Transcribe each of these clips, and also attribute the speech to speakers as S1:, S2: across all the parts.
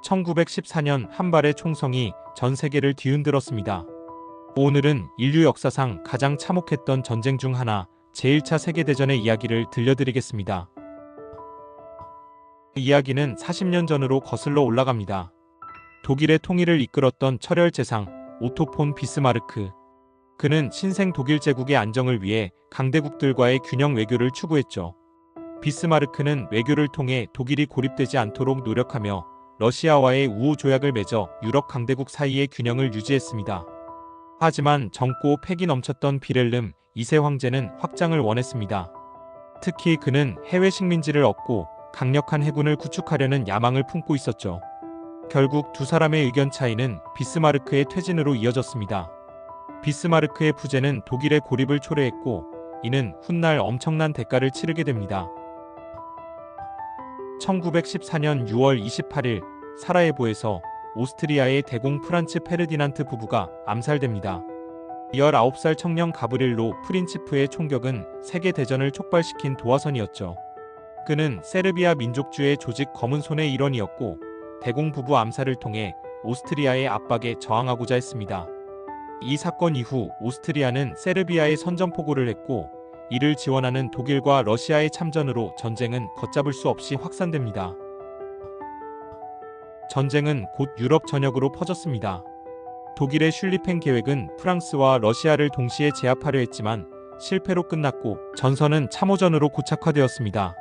S1: 1914년 한 발의 총성이 전 세계를 뒤흔들었습니다. 오늘은 인류 역사상 가장 참혹했던 전쟁 중 하나, 제1차 세계대전의 이야기를 들려드리겠습니다. 이야기는 40년 전으로 거슬러 올라갑니다. 독일의 통일을 이끌었던 철혈재상 오토 폰 비스마르크. 그는 신생 독일 제국의 안정을 위해 강대국들과의 균형 외교를 추구했죠. 비스마르크는 외교를 통해 독일이 고립되지 않도록 노력하며 러시아와의 우호 조약을 맺어 유럽 강대국 사이의 균형을 유지했습니다. 하지만 젊고 패기 넘쳤던 빌헬름 2세 황제는 확장을 원했습니다. 특히 그는 해외 식민지를 얻고 강력한 해군을 구축하려는 야망을 품고 있었죠. 결국 두 사람의 의견 차이는 비스마르크의 퇴진으로 이어졌습니다. 비스마르크의 부재는 독일의 고립을 초래했고 이는 훗날 엄청난 대가를 치르게 됩니다. 1914년 6월 28일 사라예보에서 오스트리아의 대공 프란츠 페르디난트 부부가 암살됩니다. 19살 청년 가브릴로 프린치프의 총격은 세계대전을 촉발시킨 도화선이었죠. 그는 세르비아 민족주의 조직 검은 손의 일원이었고 대공 부부 암살을 통해 오스트리아의 압박에 저항하고자 했습니다. 이 사건 이후 오스트리아는 세르비아에 선전포고를 했고 이를 지원하는 독일과 러시아의 참전으로 전쟁은 걷잡을 수 없이 확산됩니다. 전쟁은 곧 유럽 전역으로 퍼졌습니다. 독일의 슐리펜 계획은 프랑스와 러시아를 동시에 제압하려 했지만 실패로 끝났고 전선은 참호전으로 고착화되었습니다.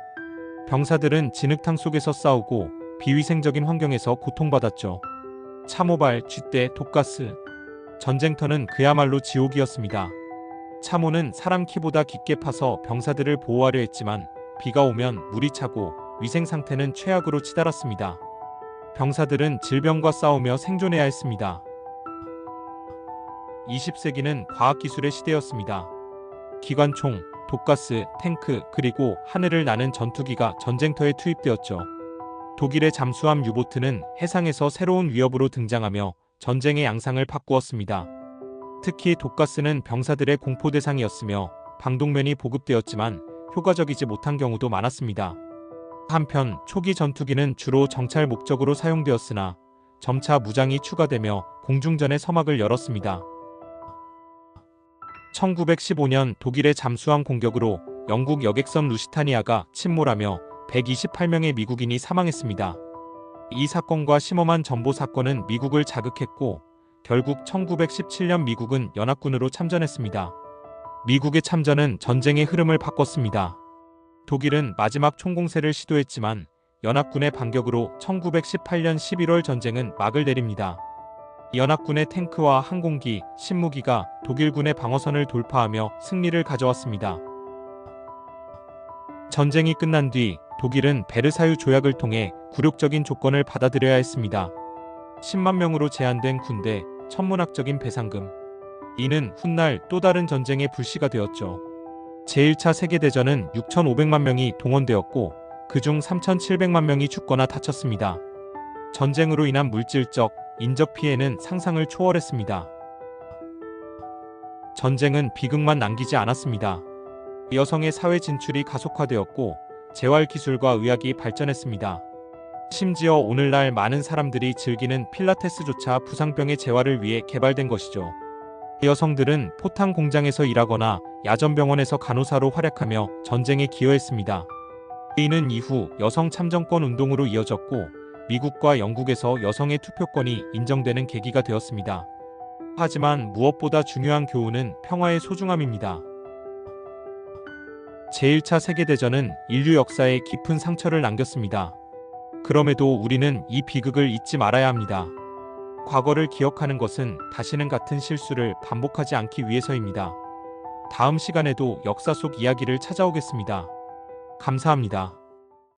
S1: 병사들은 진흙탕 속에서 싸우고 비위생적인 환경에서 고통받았죠. 참호발, 쥐떼, 독가스. 전쟁터는 그야말로 지옥이었습니다. 참호는 사람 키보다 깊게 파서 병사들을 보호하려 했지만 비가 오면 물이 차고 위생 상태는 최악으로 치달았습니다. 병사들은 질병과 싸우며 생존해야 했습니다. 20세기는 과학기술의 시대였습니다. 기관총, 독가스, 탱크, 그리고 하늘을 나는 전투기가 전쟁터에 투입되었죠. 독일의 잠수함 유보트는 해상에서 새로운 위협으로 등장하며 전쟁의 양상을 바꾸었습니다. 특히 독가스는 병사들의 공포 대상이었으며 방독면이 보급되었지만 효과적이지 못한 경우도 많았습니다. 한편 초기 전투기는 주로 정찰 목적으로 사용되었으나 점차 무장이 추가되며 공중전의 서막을 열었습니다. 1915년 독일의 잠수함 공격으로 영국 여객선 루시타니아가 침몰하며 128명의 미국인이 사망했습니다. 이 사건과 심험한 전보 사건은 미국을 자극했고 결국 1917년 미국은 연합군으로 참전했습니다. 미국의 참전은 전쟁의 흐름을 바꿨습니다. 독일은 마지막 총공세를 시도했지만 연합군의 반격으로 1918년 11월 전쟁은 막을 내립니다. 연합군의 탱크와 항공기, 신무기가 독일군의 방어선을 돌파하며 승리를 가져왔습니다. 전쟁이 끝난 뒤 독일은 베르사유 조약을 통해 굴욕적인 조건을 받아들여야 했습니다. 10만 명으로 제한된 군대, 천문학적인 배상금. 이는 훗날 또 다른 전쟁의 불씨가 되었죠. 제1차 세계대전은 6,500만 명이 동원되었고 그중 3,700만 명이 죽거나 다쳤습니다. 전쟁으로 인한 물질적, 인적 피해는 상상을 초월했습니다. 전쟁은 비극만 남기지 않았습니다. 여성의 사회 진출이 가속화되었고 재활 기술과 의학이 발전했습니다. 심지어 오늘날 많은 사람들이 즐기는 필라테스조차 부상병의 재활을 위해 개발된 것이죠. 여성들은 포탄 공장에서 일하거나 야전병원에서 간호사로 활약하며 전쟁에 기여했습니다. 이는 이후 여성 참정권 운동으로 이어졌고 미국과 영국에서 여성의 투표권이 인정되는 계기가 되었습니다. 하지만 무엇보다 중요한 교훈은 평화의 소중함입니다. 제1차 세계대전은 인류 역사에 깊은 상처를 남겼습니다. 그럼에도 우리는 이 비극을 잊지 말아야 합니다. 과거를 기억하는 것은 다시는 같은 실수를 반복하지 않기 위해서입니다. 다음 시간에도 역사 속 이야기를 찾아오겠습니다. 감사합니다.